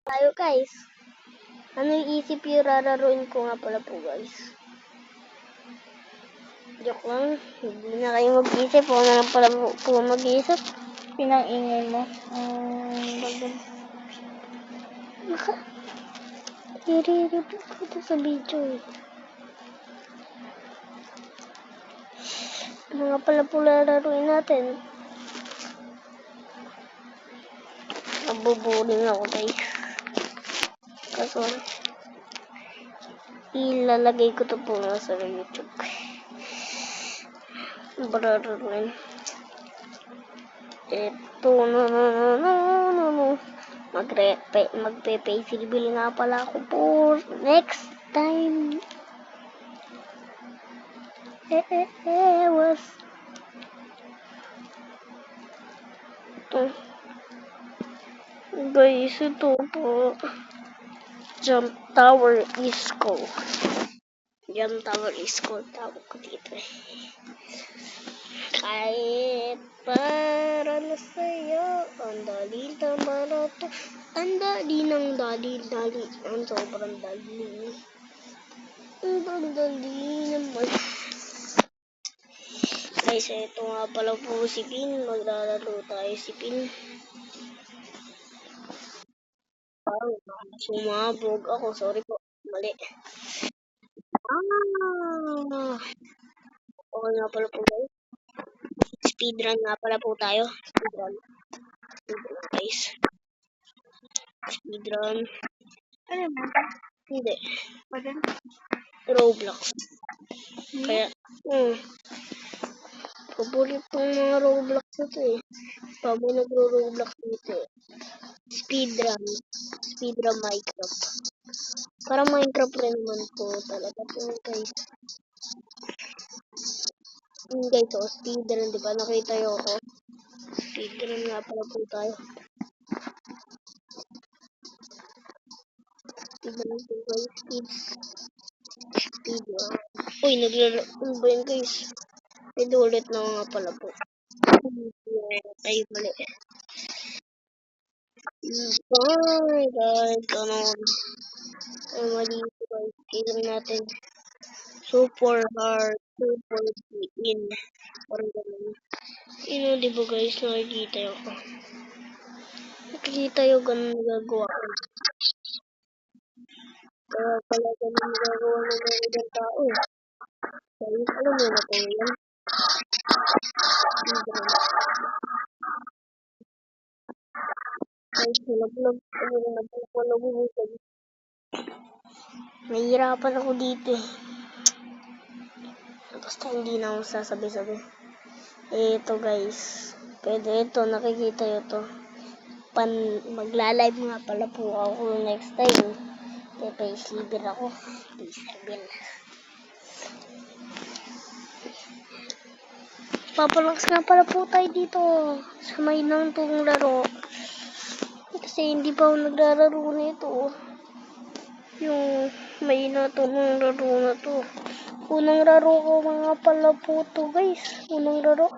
Tayo guys. Ano yung isip yung rararuin ko nga pala po guys. Joke lang. Hindi na kayo mag-isip. Ako na lang pala po mag-isip. Pinang-ingay mo. I-repeat ko ito sa video eh. Ano nga pala po rararuin natin. Nabubuling ako guys. Kaso, ilalagay ko ito po nga sa YouTube. Rararuin. Ito, no. Magpe-face reveal nga pala ako po next time. Was ito. Guys, ito po. Jump Tower is cool. Jump Tower is cool. Tawag ko dito eh. Kahit para na sa'yo, ang dali naman ito. Ang dali ng dali. Ang sobrang dali. Ang dali naman. Guys, ito nga pala po si Pin. Maglalaro tayo si Pin. Sumabog ako. Sorry po. Mali. Okay nga pala po guys. Speedrun nga pala po tayo. Speedrun guys. Speedrun. Ano ba? Hindi. Pwede? Roblox. Kaya, paboritong mga Roblox na to eh. Pag mo nagro-Roblox dito eh. Speedrun Minecraft. Parang Minecraft rin naman po talaga po guys. Guys, so speedrun, di ba? Nakita nyo ako. Speedrun nga pala po tayo. Speedrun po guys, speedrun. Uy, ano ba yun guys? Pwede ulit na nga pala po. Ay, mali. Guys, ay mali po guys. Kailan natin super hard, super in. Parang ganun. Di ba guys, nakikita yung ako. Nakikita yung ganun nagagawa ko. Kaya pala ganun nagagawa ng mga ibang tao. Guys, alam mo na po yan. Guys, nalaglag. Nahihirapan ako dito eh. Basta hindi na ako sasabi-sabi. Ito guys. Pwede ito, nakikita nyo to. Magla-live nga pala po ako next time. Face reveal ako. Face reveal. Papalakas nga pala po tayo dito. Sa may nang itong laro. Kasi hindi pa ako naglalaro nito. Yung may na itong laro na to. Unang laro ko mga pala po to guys. Unang laro.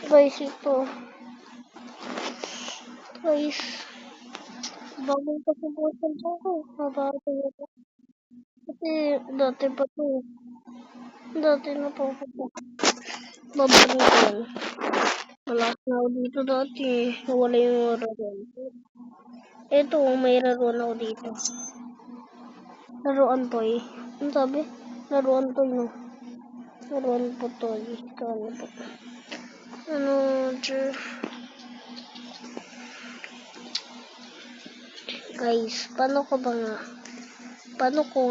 Guys, ito. Guys. Bagong kasubukan po ako. Mabago ito. Kasi dati pa to. Dati na po ako. Babago ko yan. Malakas na ako dito dati. Nawala yung laro. Ito, may laro na ako dito. Laruan toy. Ano sabi? Laruan toy, no? Laruan po toy. Ano po? Ano, guys, paano ko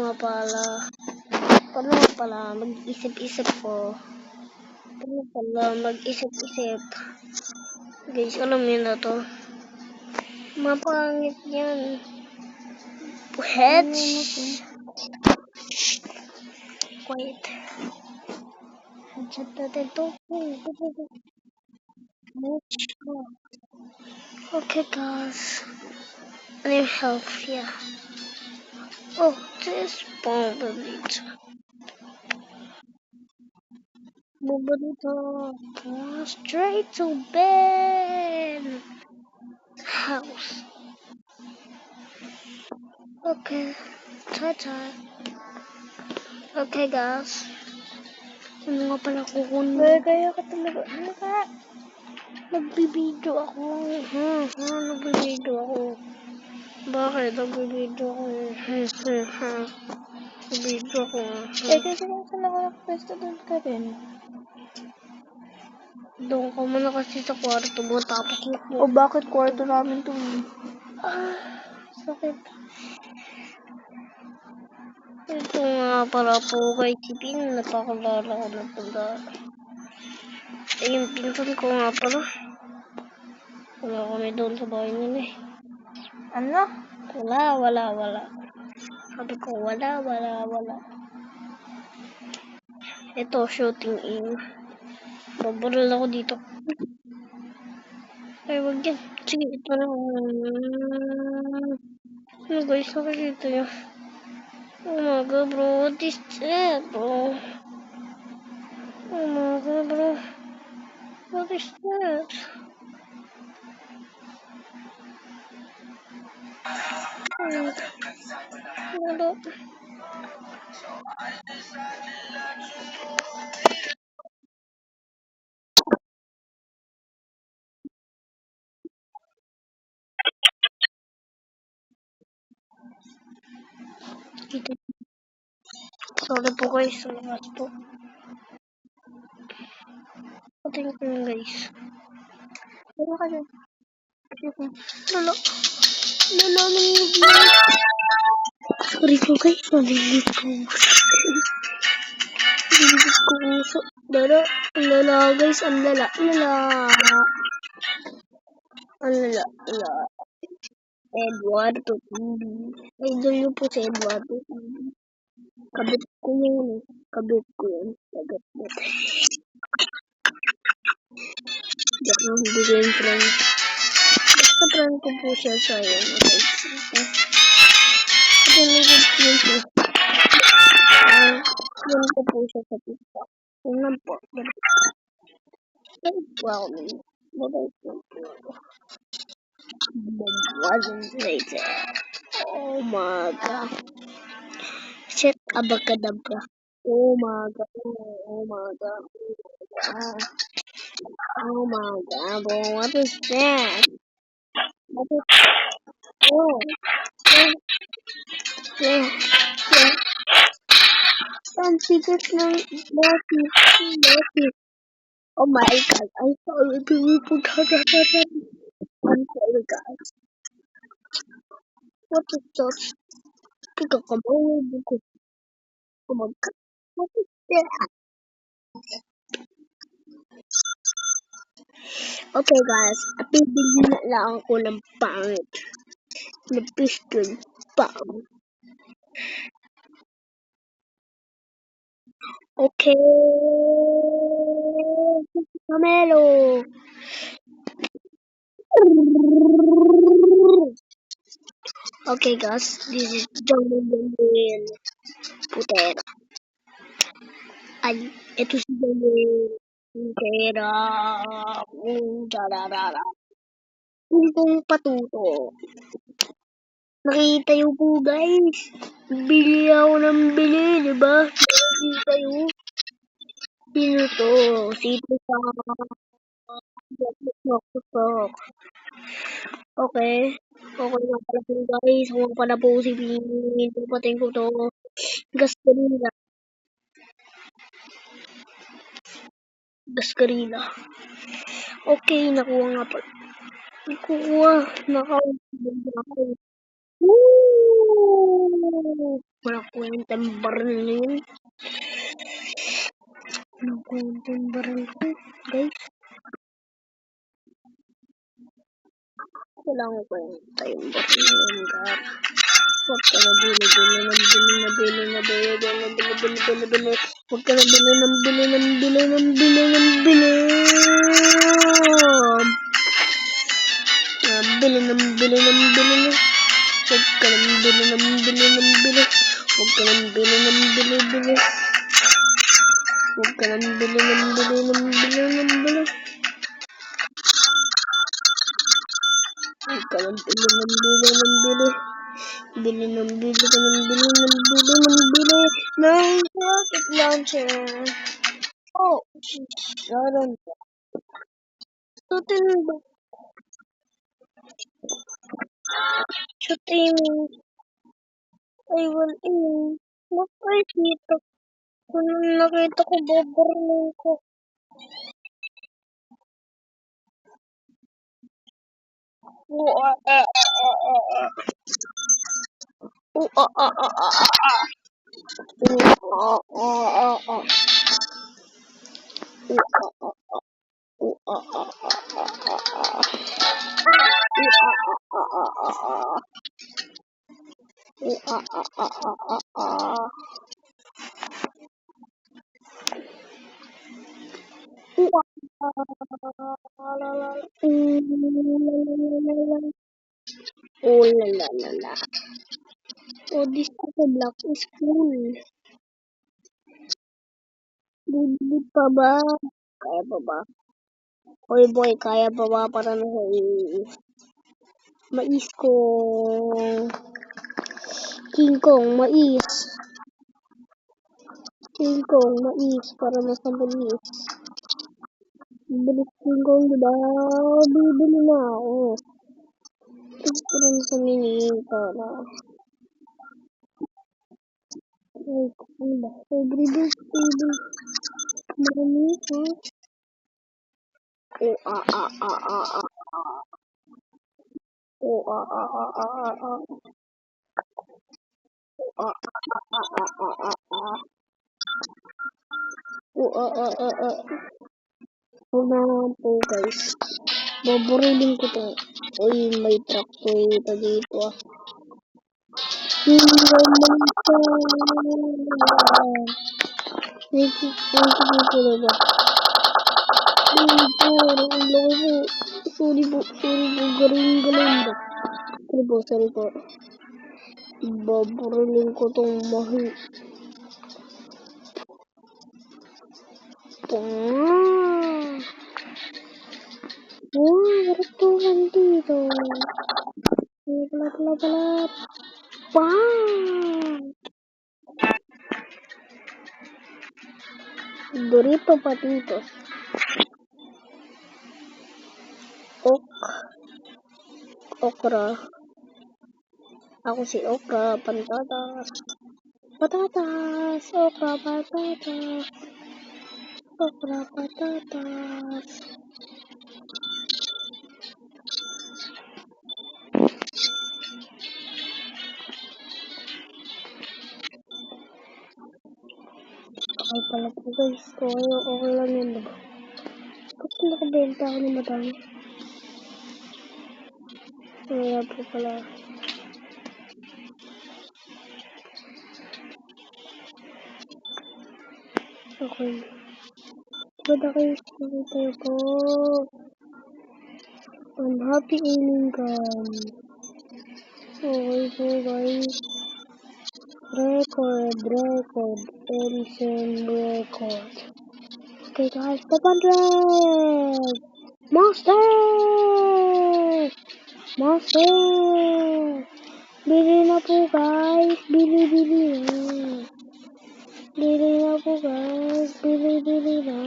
nga pala mag-isip-isip ko? Paano pala mag-isip-isip? Guys, alam niyo na to. Mapangit yan. Hedge. Quiet. Headshot natin to. Okay, guys. I need help, yeah. Oh, this bomb bonito. Straight to bed. house. Okay. Ta-ta. Okay, guys. Ano nga pala kukunin? Kaya ka talaga. Ano ka? Nagbibideo ako. Nagbibideo ako. Bakit? Nagbibideo ako. Nagbibideo ako. Kasi kung saan ako nakapwesto, doon ka rin. Doon ka muna kasi sa kwarto mo, tapos O bakit kwarto namin to? sakit. Ito nga para po kay Tipin, napakalala ko ng tanda. Yung pinsan ko nga pala. Wala kami doon sa bahay nila eh. Ano? Wala. Sabi ko, wala. Ito, shooting in. Babaril ako dito. Ay, wag yan. Sige, ito na. Ano guys, nakikita nyo? Oh my god, bro. What is that, bro? Oh my god, bro. What is that? Ano? Dito. Sorry po guys, sa lakas po. Patingin ko lang guys. Ano ka dyan? Lalo ng sorry po guys, malilit ko. Malilit ko uso. Lala guys, ang lala. Eduardo TV. Idol niyo po si Eduardo TV. Kabit ko yun. Kagat mo. Diyak lang, hindi ko yung friend. Basta friend ko po siya sa yun. Pagalilig yun po. Friend ko po siya sa TikTok. Yun lang po. Wow. Babay po. Wasn't later. Oh my god. Shit, abacadabra. Oh my god. Oh my god. Oh my god, bro. What is that? What is oh. Yeah. Ang sikat ng Loki. Oh my god. I saw the people. I'm sorry, guys. What is that? Oh my god. What is that? Okay, guys. Bibili na lang ako ng pangit. Na pistol. Bam. Okay. Camelo. Okay, guys. This is Jungle Putera. Ay, ito si Jungle Putera. Dararara. Pungpong patuto. Nakita niyo po, guys. Bili ako ng bili, diba? Nakita niyo. Sino to? Sino sa okay. Okay na pala po guys. Huwag pala po si Pinin. Pating ko to. Gaskarina. Okay, nakuha nga pala. Nakuha. Woo! Walang kwentang baril na yun. Walang kwentang baril ko, guys. Walang kwenta yung baril na yun, guys. Huwag ka na bili. Huwag ka na bili ng bili. Huwag ka na bili ng bili. Bili ng bili. Huwag ka na bili ng bili. Huwag ka na bili ng bili. Huwag ka na bili ng bili. Ikaw ang bili ng bili ng bili. Bili ng bili ka ng bili ng bili ng bili ng rocket launcher. Oh, meron ba? Tutin ba? Shooting. Ay, wala eh. Nakikita. Kung nakita ko, babarnin ko. Oh, oh, oh, oh, oh, oh. Oh, oh, oh, oh. Oh, oh, oh, oh. Oh la la la la. Oh, this other block is full. Bibili pa ba? Kaya pa ba? Hoy boy, kaya pa ba para na sa mais ko? King Kong, mais. King Kong, mais para mas mabilis. Bilis King Kong, diba? Bibili na ako. Gusto rin sa mini para. Ay, ano ba? Everyday, everyday. Marami, ha? Oh, Oh, Oh, Hold on po guys. Baburilin ko to. Uy, may truck to ito dito ah. Nakikita na ba? Ang laki po. Sorry po. Galing ba? Sorry po. Baburilin ko tong mahal. Harap to dito. Balap. Wow! Dorito patitos. Okra. Ako si Okra. Patatas. Okra, patatas. Okra, patatas. Ay pala po guys. Okay lang yan diba? Bakit nakabenta ako ng madami? Wala po pala. Okay. Bada kayo sa ko. I'm happy eating gum. Okay po guys. Record. Insane record. Okay guys, 500! Monster! Bili na po guys. Bili na. Bili na po guys. Bili na.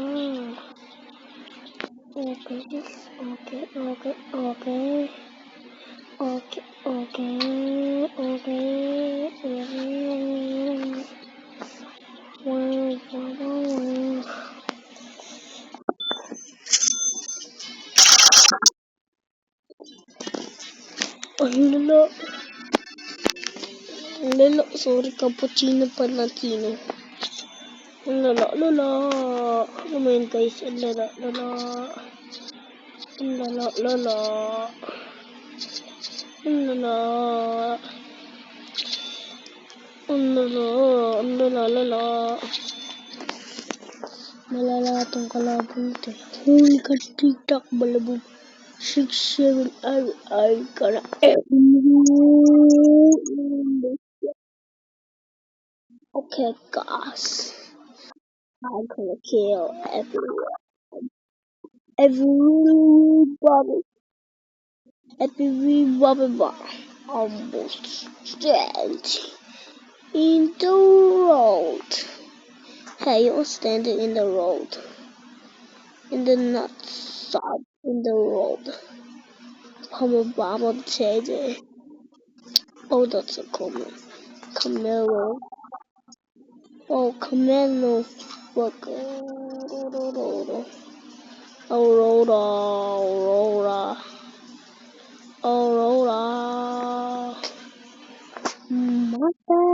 Lalo, sorry, cappuccino pa latino. Lala. Ano yun guys? Lala. Malala tong kalabang ito. Holy ka, TikTok, balabog. 6, 7, ay, kara. Okay, guys. I'm gonna kill everybody. At we almost stand in the road. Hey, you're standing in the road. In the not side in the road. Come on, Baba, JJ. Oh, that's a comment. Camelo. Oh, Camelo. Look. Aurora. Aurora. Aurora. Master.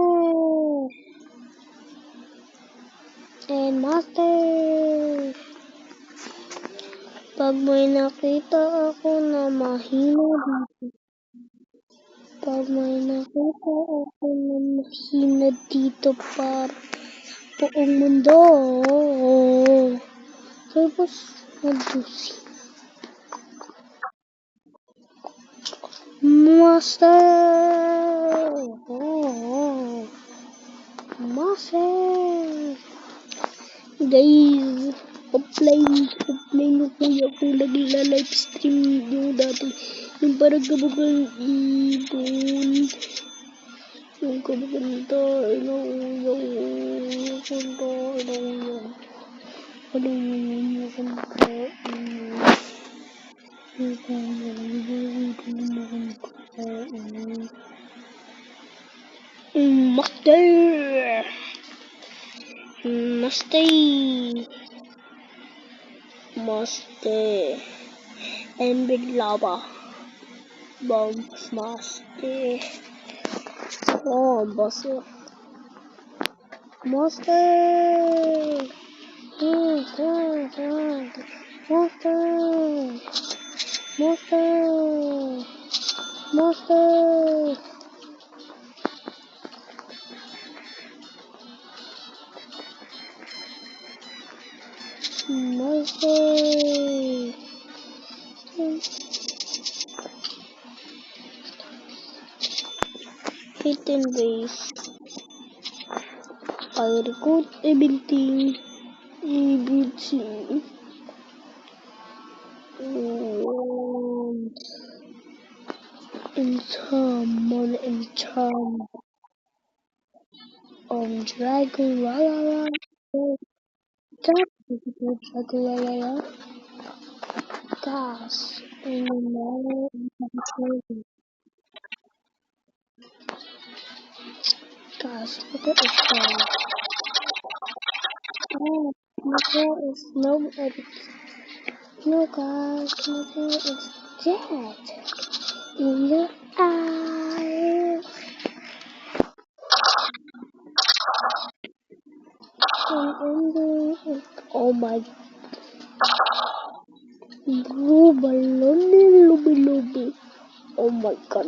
And Master. Pag may nakita ako na mahina dito. Pag may nakita ako na mahina dito para buong mundo. Tapos madusi. Master! Oh, Master! Guys, pa-play ng kuya ko nagla-live stream yung dati. Yung parang kabugang ibon. Yung kabuganda, inuuyaw. Yung kanta, inuuyaw. Ano yung kanta, Master! Master! Master! And big lava. Bombs Master. Oh, Master! Master! Master! Master! Master! Master! Hidden base. I record everything. Everything. Enchant. Dragon. La la la. Dragon. La la la. Gas. Gas. Look at this one. Oh, my hair is no edit. No, guys, my hair is dead. In your eyes. Oh my. Lubi. Oh my god,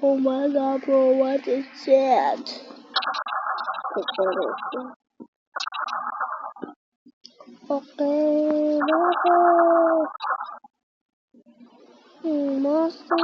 oh my god, bro, what is that? Okay, Master.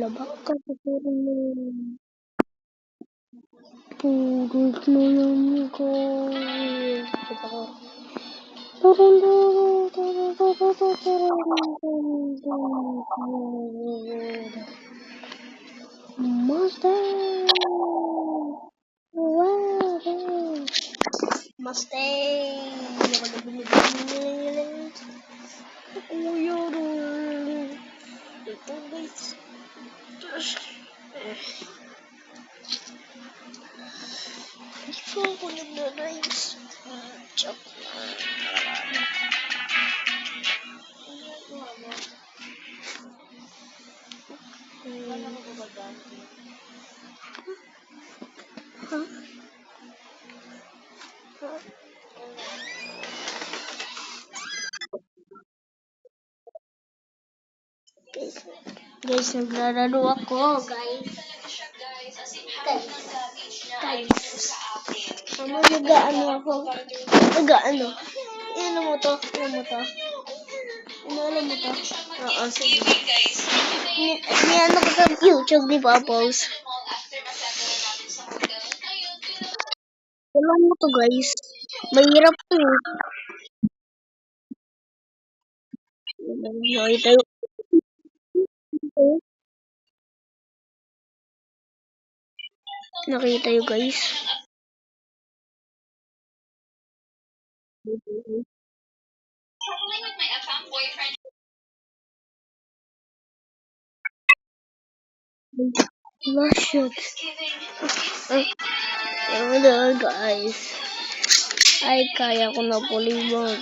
Labak ka siguro ng purot mo lang ko. Master! Oh, yun. Ito guys. So, ako nagnanais. Joke lang. Huh? Guys, naglalaro ako, guys. Guys. Ano, nag-ano ako? Nag-ano? Ano mo to? Ano mo to? Ano mo to? Oo, sige. Niano ko sa YouTube ni Bubbles. Alam mo to, guys. Mahirap to. Nakita yung nakita yung guys. Luscious. Ano guys. Ay, kaya ko na pulimag.